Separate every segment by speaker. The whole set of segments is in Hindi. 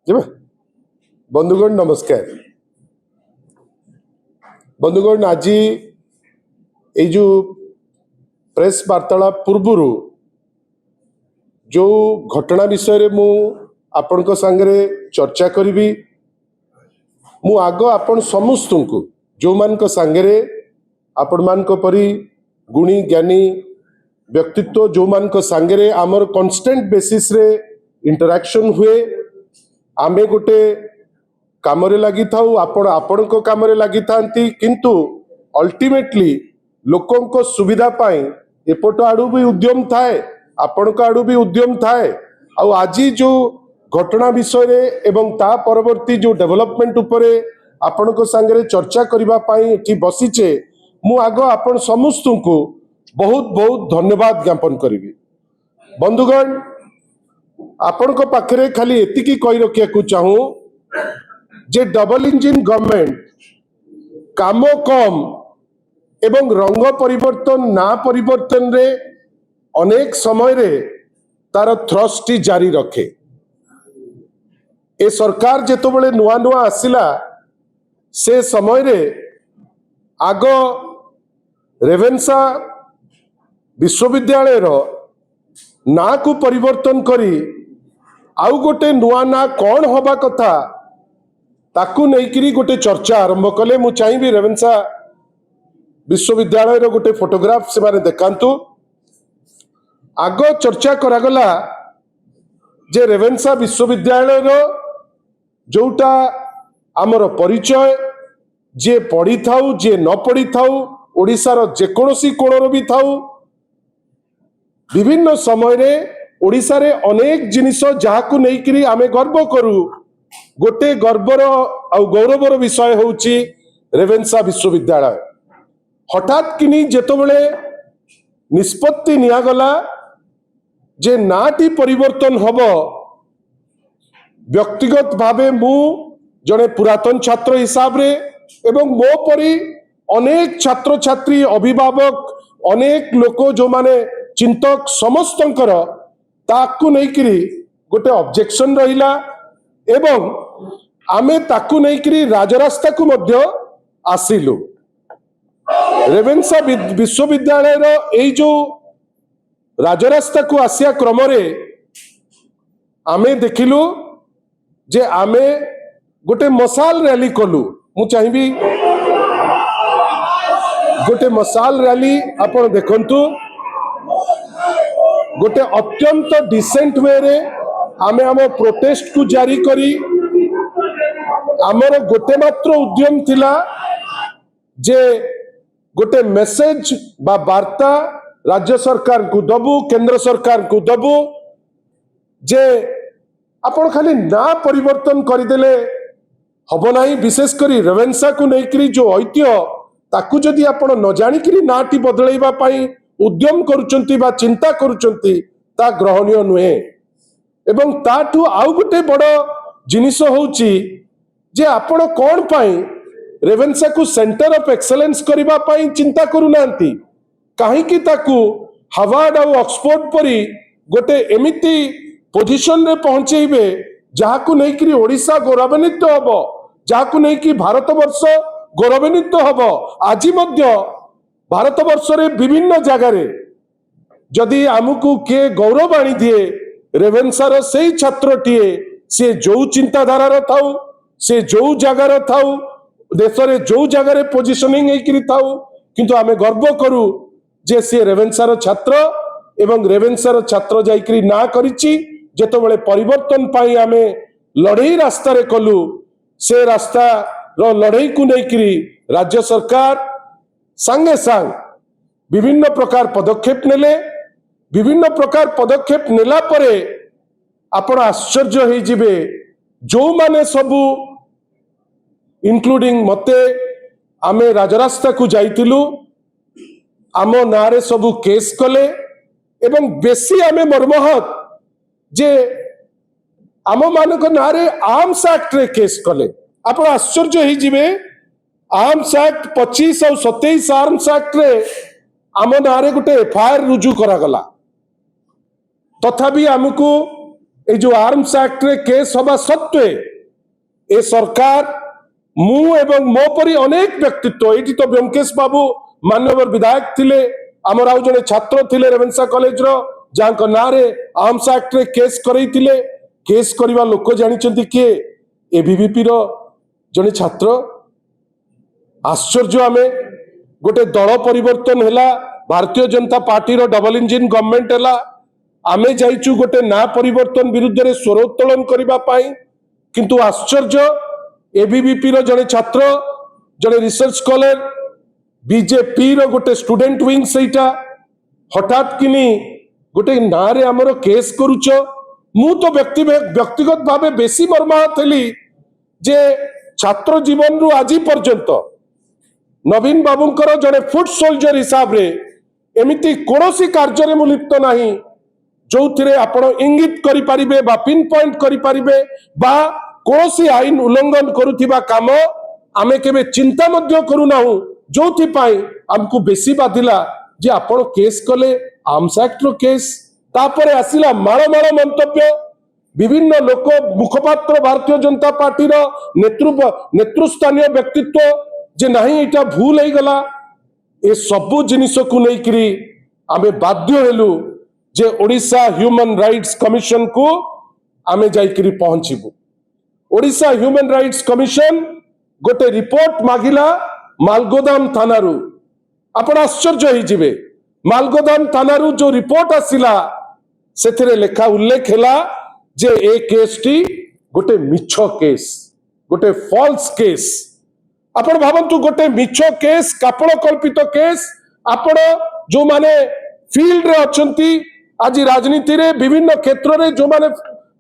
Speaker 1: जी बंधुगण नमस्कार। बंधुगण आज ये जो प्रेस वार्तालाप पूर्वर जो घटना विषय मु आपण सांगरे चर्चा करी मु आग आपण समस्त को जो मान सांगरे आपण मान परी गुणी ज्ञानी व्यक्तित्व जो मान सांगरे आमर कांस्टेंट बेसिस रे इंटरैक्शन हुए आमे गोटे काम लगी था आपण को काम लगी था किंतु अल्टीमेटली लोकों को सुविधा पाई एपट आड़ू भी उद्यम थाए आपण को आड़ू भी उद्यम थाए आज जो घटना विषय रे एवं ता परवर्ती जो डेवलपमेंट उपरे आपण को सांगरे चर्चा करबा पाई एठी बसीचे मु आग आपण समस्त को बहुत बहुत धन्यवाद ज्ञापन करी। बंधुगण आपण को पाखरे खाली एतिकी कही रखिया को चाहूं जे डबल इंजिन गवर्नमेंट काम कम एवं रंग परिवर्तन ना परिवर्तन रे अनेक समय रे तार थ्रस्टी जारी रखे। ए सरकार जेतो बळे नुआ नुआ आसिला से समय रे आग रेवेन्सा विश्वविद्यालय रो ना को परिवर्तन करी आउ गोटे नुआ ना कौन हवा कथा ताकू नहींकरी गोटे चर्चा आरंभ कले। मु चाहिए रेवेन्सा विश्वविद्यालय रो गोटे फोटोग्राफ से माने देखांतु। आग चर्चा करागला जे रेवेन्सा विश्वविद्यालय रो जोटा आमर परिचय जे पढ़ी थाउ जे न पढ़ी थाउ ओडिशार जेकोसी कोणर भी थाउ विभिन्न समय रे ओडिशा रे अनेक जिनिस जहाकू नहींकरी आमे गर्व करू गोटे गर्वर आउ गौरवर विषय होउची रेवेन्सा विश्वविद्यालय। हठात किनी जेतबेले निष्पत्ति नियागला जे नाटी परिवर्तन हबो व्यक्तिगत भावे मु जने पुरातन छात्र हिसाब रे एवं मो परी अनेक छात्र छात्री अभिभावक अनेक लोक जो माने चिंतक समस्तंकर ताकू नहींकरी गोटे ऑब्जेक्शन रहिला एवं आमे ताकू नहींकरी राजरास्ता को मध्य आसिलु। रेवेन्सा विश्वविद्यालय रो एई जो राजरास्ता को आसिया क्रम रे आमे देखिलु जे आमे गोटे मसाल रैली कलु। मु चाहिबी गोटे मसाल रैली आपण देखंतु गोटे अत्यंत डिसेंट वे रे आमे आम प्रोटेस्ट को जारी करी आमर गोटे मात्र उद्यम थिला जे गोटे मेसेज बा वार्ता राज्य सरकार को दबु केंद्र सरकार को दबु जे आपण खाली ना परिवर्तन करदेले हब नाही। विशेष करी रेवेन्सा को लेकरी जो ऐतिह्य ताकू जदि आपण न जानिकरी नाटी बदलैबा पाई उद्यम करुचंती बा चिंता करुचंती ता ग्रहणीय नुहे। एवं ताठू आउ गोटे बड़ जिनिस होउची जे आपण कोन पाई रेवेन्सा को सेंटर ऑफ एक्सेलेंस करबा पाई चिंता करू नांती काहे कि ताकू हार्वर्ड और ऑक्सफोर्ड परी गोटे एमिति पोजीशन रे पहुंचेबे जाहाकू नहींकरी ओडिशा गौरवान्वित हबो जाहाकू नहींकरी भारत वर्ष गौरवान्वित हबो। आज मध्य भारत वर्ष रे विभिन्न जगह रे जदि आमको किए गौरव आनी दिए रेवेन्सार से छात्र टीए से जो चिंताधारा थाउ से जो जगार थाउ देश रे जो जगह रे पोजिशनिंग होकरी थाउ किंतु आमे गर्व करू जे से रेवेन्सार छात्र एवं रेवेन्सार छात्र जाइकरी ना करिछि जेतबेले परिवर्तन पाई आमे लड़ई रास्ता रे कलु से रास्ता रो लड़ई को लेकरी राज्य सरकार संगे संग विभिन्न प्रकार पदक्षेप नेले। विभिन्न प्रकार पदक्षेप नेला परे आपण आश्चर्य हो जिबे जो माने सबु इंक्लूडिंग मते आमे राजरास्ता को जाइतिलु आम नारे सबु केस कले एवं बेसी आमे मर्महत जे आम मानक नारे आर्म्स एक्ट रे केस कले। आपण आश्चर्य हो जिबे आर्म्स एक्ट 25 और 27 आर्म्स एक्ट रे आम नारे गोटे एफआईआर रुजु करागला तथापि आमको ए जो आर्म्स एक्ट रे केस हवा सत्वे ए सरकार मु एवं मो परी अनेक व्यक्तित्व ये तो ब्योमकेश बाबू मान्यवर विधायक थिले आमर आउ जने छात्र थिले रेवेन्सा कॉलेज रो जांको नारे आर्म्स एक्ट रे केस करई थिले केस करिवा लोक जानिचंती के एबीवीपी रो जने छात्र आश्चर्य आमे गोटे दल परिवर्तन हैला भारतीय जनता पार्टी रो डबल इंजिन गवर्नमेंट हैला आमे जाइचु गोटे ना परिवर्तन विरुद्ध रे स्वर उत्तोलन करिबा पाई किंतु आश्चर्य एबीवीपी रो जने छात्र जने रिसर्च स्कॉलर बीजेपी रो गोटे स्टूडेंट विंग सेटा हठात किनी गोटे ना रे हमरो केस करूच मु तो व्यक्तिगत भावे बेसी मर्माहत हेली जे छात्र जीवन रु आज पर्यंत नवीन बाबूंकर जने फुट सोल्जर हिसाब रे एमिति कोनोसी कार्य रे मु लिप्त नाही जो थिरे आपण इंगित करि परिबे बा पिन पॉइंट करि परिबे बा कोनोसी आईन उल्लंघन करुथिबा काम आमे केबे चिंता मध्य करू नाहु जोथि पाई हमकु बेसी बाधिला जे आपण केस कले आर्म्स एक्ट रो केस तापरे आसिला माळ माळ मंतव्य विभिन्न लोक मुखपात्र भारतीय जनता पार्टी रो नेतृस्थानीय व्यक्तित्व जे नहीं इटा भूल हो गला ए सबु जिनिस को लेकरी आमे बाध्य हेलु जे ओडिशा ह्यूमन राइट्स कमिशन को आमे जाइकरी पहुंचीबु ओडिशा ह्यूमन राइट्स कमिशन गोटे रिपोर्ट मागिला मालगोदाम थानारू आपण आश्चर्य हो जिवे मालगोदाम थानारू जो रिपोर्ट आसिला सेथिरे लेखा उल्लेख हैला जे ए केस टी गोटे मिछ केस गोटे फॉल्स केस आपण भावंतु गोटे मिछ केस कापड़ कल्पित केस आपण जो माने फील्ड रे अछंती आज राजनीति रे विभिन्न क्षेत्र रे जो माने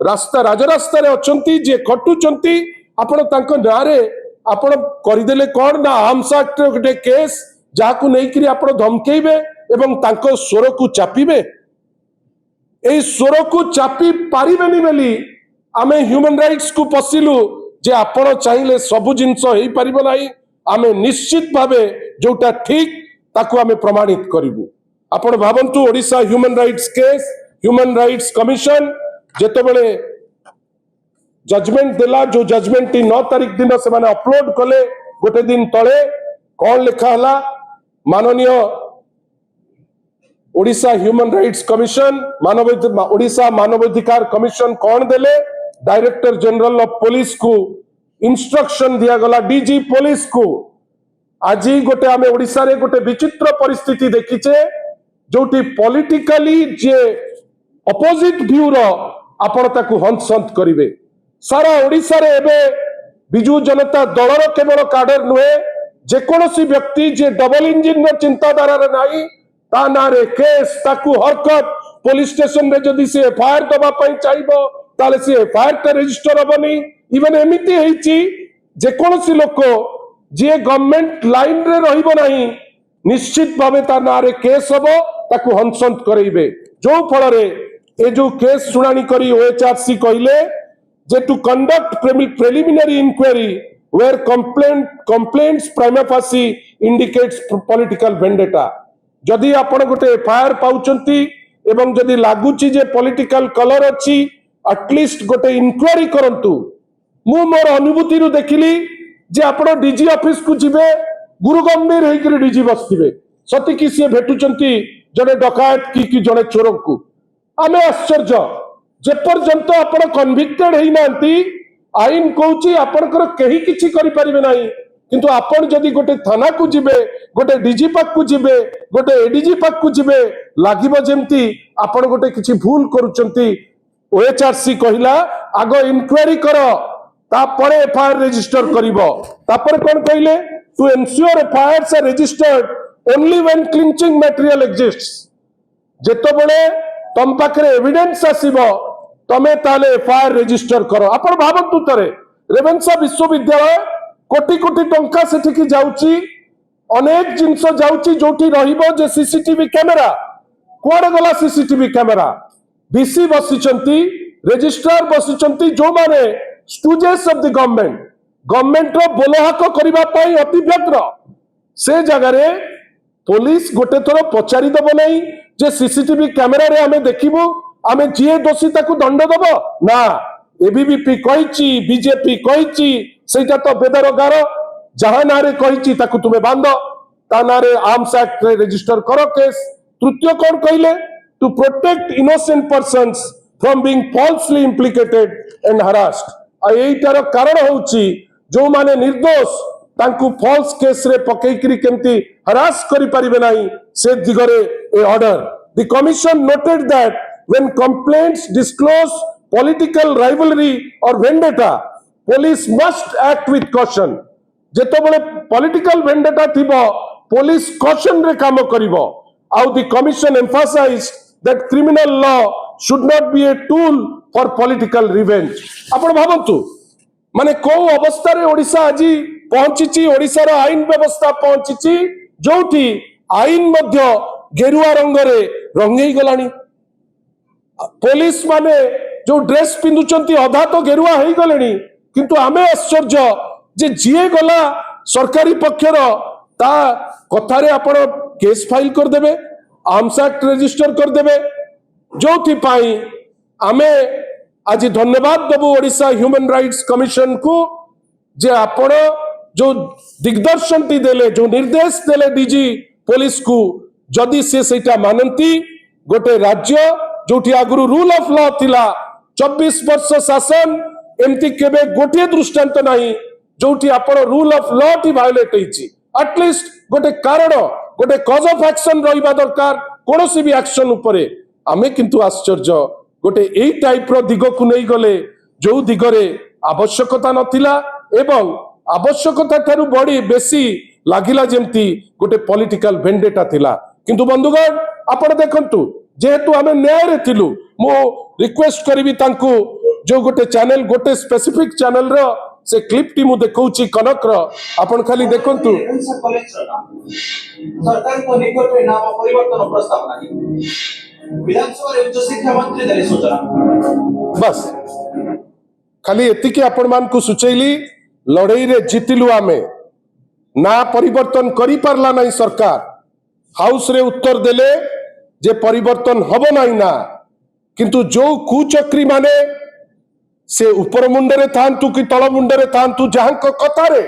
Speaker 1: रास्ता राजरास्ता रे अछंती जे खटुचंती आपण तांको नारे आपण करिदेले कोन ना आर्म्स एक्ट रे गोटे केस जाकु नै करी आपण धमकेइबे एवं तांको स्वर को चापिबे ए स्वर को चापी पारिबेनी बेली आमे ह्यूमन राइट्स को पसिलु जे आपण चाहिले सब जिंस हेई परिबो नाही आमे निश्चित भावे जोटा ठीक ताकू आमे प्रमाणित करिवु आपण भावंतु Odisha human rights case human rights commission जेतेबेले जजमेंट देला जो जजमेंट 9 तारिख दिन से माने अपलोड कले गोटे दिन तळे कोन लिखा हला माननीय Odisha human rights commission Odisha मानवाधिकार कमिशन कौन देले डायरेक्टर जनरल ऑफ पुलिस को इंस्ट्रक्शन दिया गला डीजी पुलिस को आज गोटे आमे ओडिशा रे गोटे विचित्र परिस्थिति देखिचे जोटी पॉलिटिकली जे अपोजिट व्यू रो आपण ताकू हंसंत करिवे सारा ओडिशा रे एबे बिजू जनता दल रो केवल काडर नुहे जे कोनोसी व्यक्ति जे डबल इंजिन रो चिंताधारा रे नाही ता नारे केस ताकू हरकत पुलिस स्टेशन रे जदी से एफआईआर दबा पई चाहिबो ताले से एफआईआर का रजिस्टर हबनी इवन एमिति हेची जे कोनोसी लोक जे गवर्नमेंट लाइन रे रहिबो नाही निश्चित भावे ता नारे केस हबो ताकू हंसंत करइबे जो फल रे ए जो केस सुनानी करी ओएचआरसी कहिले जे to conduct preliminary inquiry where complaints prima facie indicates political vendetta जदि आपण गोटे एफआईआर पाउचंती एवं जदि लागुची जे पॉलिटिकल कलर अछि एटलिस्ट गोटे इंक्वायरी करंतु मु मोर अनुभूति रु देखिली जे आपण डीजी ऑफिस को जिवे गुरु गंभीर हेकरी डीजी बसथिबे सती कि से भेटुचंती जने डकायत की जने चोर को आमे आश्चर्य जे पर्यंत आपण कन्विक्टेड हेई नांती आईन कहूची आपणकर केही किछि करि परिबे नाही किंतु आपण जदि गोटे थाना को जिबे गोटे डीजी पाक को जिबे गोटे एडीजी पाक को जिबे लागिबो जेमती आपण गोटे किछि भूल करूचंती ओएचआरसी कहिला आगो इंक्वायरी करो तापरे एफआईआर रजिस्टर करिवो तापर कोन कहिले to ensure FIRs are registered only when clinching material exists जेतो बेले तम पाखरे एविडेंस आसीबो तमे ताले एफआईआर रजिस्टर करो आपण भाबंतु तरे रेवेन्सा विश्वविद्यालय कोटी कोटी टंका सेठी जाउची अनेक जिंस जाउची जोठी रहिबो जे सीसीटीवी कैमरा कोड गला सीसीटीवी कैमरा बीसी बसिचंती रजिस्ट्रार बसिचंती जो माने स्टूडेंट्स ऑफ द गवर्नमेंट रो बोलहाक करिबा पई अति व्यग्र से जगह रे पुलिस गोटे थोर पचारि दबो नै जे सीसीटीवी कैमरा रे हमें देखिबो आमे जीए दोषी ताकू दंड दब ना एबीवीपी कहिची बीजेपी कहिची सेटा तो बेदर गार जहां नारे कहिची ताकू तुमे बांध ता नारे आर्म्स एक्ट रे रजिस्टर करो केस तृतीय कौन कहले to protect innocent persons from being falsely implicated and harassed एटार कारण होउची जो माने निर्दोष तांकू फॉल्स केस रे पकईकरी केमती हरास करि परिबे नाही से दिगरे ए order the commission noted that when complaints disclose political rivalry और vendetta police must act with caution जेतबेले पॉलिटिकल वेंडेटा थिबो पुलिस कॉशन रे काम करिवो आउ the commission emphasise that criminal law should not be a tool for political revenge आपण भाबंतु माने को अवस्था रे ओडिसा आज पहुंची ओडिसा रो आईन व्यवस्था पहुंची जोठी आईन मध्य गेरुआ रंग रे रंगई गलानी पुलिस माने जो ड्रेस पिंदुचंती अधा तो गेरुआ हेई गलेनी किंतु आमे आश्चर्य जे जीए गला सरकारी पक्षर ता कथारे आपण केस फाइल कर देबे आर्म्स एक्ट रजिस्टर कर देबे जोथि पाई आमे आज धन्यवाद देबू ओडिशा ह्यूमन राइट्स कमिशन को जे आपण जो दिग्दर्शन टी देले जो निर्देश देले डीजी पुलिस को जदि से सेटा मानंती गोटे राज्य जोठी आगुरु रूल ऑफ लॉ थिला 24 वर्ष शासन एमती केबे गोटे दृष्टांत नाही जोठी आपण rule of law T violet हेची एटलिस्ट गोटे कारण गोटे कॉज ऑफ एक्शन रहिबा दरकार कोनोसी भी एक्शन उपरे आमे किंतु आश्चर्य गोटे एई टाइप रो दिग को नै गले जो दिगरे आवश्यकता नथिला एवं आवश्यकता थारु बड़ी बेसी लागिला जेमती गोटे पॉलिटिकल वेंडेटा थिला किंतु बंधुगण आपण देखंतु जेहेतु आमे न्याय रे थिलु मो रिक्वेस्ट करबी तांकू जो गोटे चैनल गोटे स्पेसिफिक चैनल रो से क्लिप टी मु देखौची कनक रो आपण खाली देखंतु
Speaker 2: सरकार को निकट रे नाम परिवर्तन प्रस्ताव नाही विधानसभा रे उच्च शिक्षा मंत्री देले सूचना
Speaker 1: बस खाली एतिके आपण मान को सुचैली लड़ाई रे जीतिलु आमे ना परिवर्तन करी पारला नहीं सरकार हाउस रे उत्तर देले जे परिवर्तन हबो नहीं ना किंतु जो कुचक्री माने से ऊपर मुंडरे थांतु कि तळ मुंडरे थांतु जहां कथारे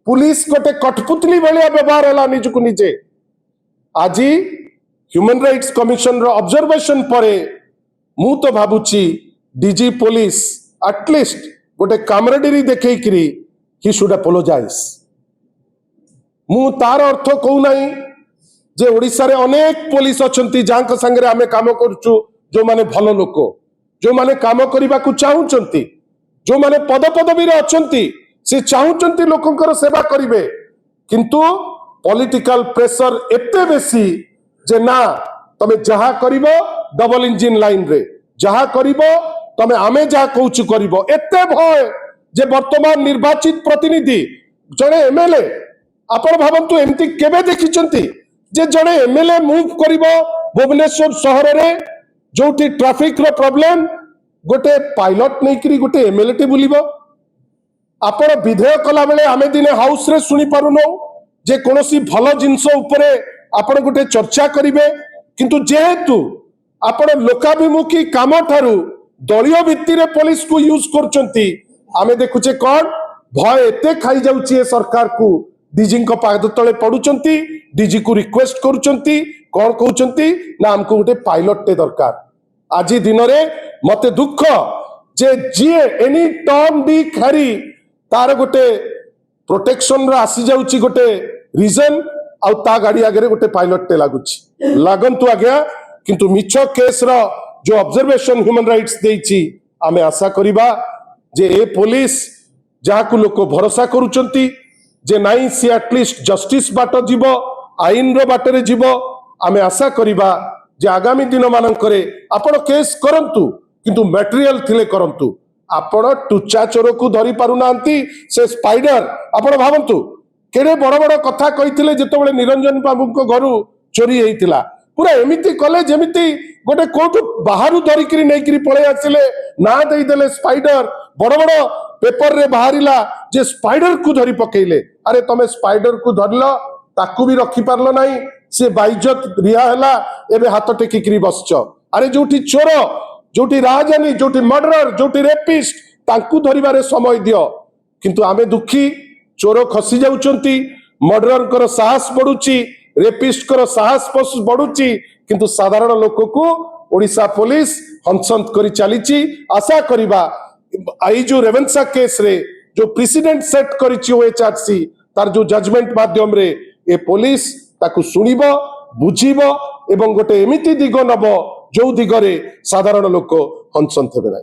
Speaker 1: पुलिस गोटे कठपुतली भलिया व्यवहार हला निजकु निजे आजी ह्यूमन राइट्स कमिशन रो ऑब्जर्वेशन परे मु तो भाबुची डीजी पुलिस एटलिस्ट गोटे कामरेडरी देखैकरी ही शुड अपोलोजाइज मु तार अर्थ कहू नाही जे ओडिसा रे अनेक पुलिस अछंती जांक संगे आमे काम करछु जो माने भलो लोक जो माने काम करबा को चाहुचंती जो माने पद पदवी रे अछंती से चाहुचंती लोकंकर सेवा करिवे किंतु पॉलिटिकल प्रेशर एते बेसी जे ना तमे जहा करिवो डबल इंजिन लाइन रे जहा करिवो तमे आमे जहा कहूछु करिवो एते भय जे वर्तमान निर्वाचित प्रतिनिधि जड़े एमएलए आपण भावंतु एमती केबे देखिचंती जे जड़े एमएलए मूव करिवो भुवनेश्वर शहर रे जोठी ट्रैफिक रो प्रॉब्लम गोटे पायलट नै करी गोटे एमएलए टे बुलिबो आपण विधेयक कला बेले आमे दिने हाउस रे सुनी पारुनो जे कोनोसी भलो जिंस उपरे आपण गोटे चर्चा करिवे किंतु जेहेतु आपण लोकाभिमुखी काम ठारू दलीय भित्ति रे पुलिस को यूज करचंती आमे देखुचे कोन भय एते खाई जाउची ए सरकार को डीजी को पाद तळे पडुचंती डीजी को रिक्वेस्ट करूचंती कोन कहउचंती ना हमको गोटे पायलट टे दरकार आज दिन रे मते दुख जे जीए एनी टर्न डी खारी तार गोटे प्रोटेक्शन रा आसी जाउची गोटे रीजन आउ ता गाड़ी आगे गोटे पायलट टे लागुची लागंतु आज्ञा किंतु मिछ केस रो जो ऑब्जर्वेशन ह्यूमन राइट्स देइची आमे आशा करिबा जे ए पुलिस जहा को लोक भरोसा करूचंती जे नाई सी एटलिस्ट जस्टिस बाट जीवो आईन रो बाटरे जीवो आमे आशा करिबा जे आगामी दिन मानकरे आपण केस करंतु किंतु मटेरियल थिले करंतु आपण टुचा चोर को धरी पारु नांती से स्पाइडर आपण भावंतु केड़े बड़ बड़ कथा कहिथिले जेतेबेले निरंजन बाबू को घरु चोरी हेइतिला पूरा एमिति कले जेमिति गोटे कोठु बाहरु धरी करी नै करी पळे आसिले ना देई देले स्पाइडर बड़ बड़ पेपर रे बाहरिला जे स्पाइडर को धरी पकेइले अरे तमे स्पाइडर को धरलो ताकू भी रखी पारलो नाही से बाइज्जत रिहा हला एबे हाथ टेकी करी बसछ अरे जोठी चोर जोटी राजधानी जोटी मर्डरर जोटी रेपिस्ट तांकू धरिबारे समय दियो किंतु आमे दुखी चोर खसी जाउचंती मर्डरर कर साहस बढ़ुची रेपिस्ट कर साहस बढ़ुची किंतु साधारण लोक को ओडिशा पुलिस हंसंत करी चलीची आशा करिबा आई जो रेवेन्सा केस रे जो प्रेसिडेंट सेट करिची ओएचआरसी तार जो जजमेंट माध्यम रे ए पुलिस ताकू सुनिबो बुझिबो एवं गोटे एमिति दिग नब जो दिगरे साधारण लोक हंसंत हेबे।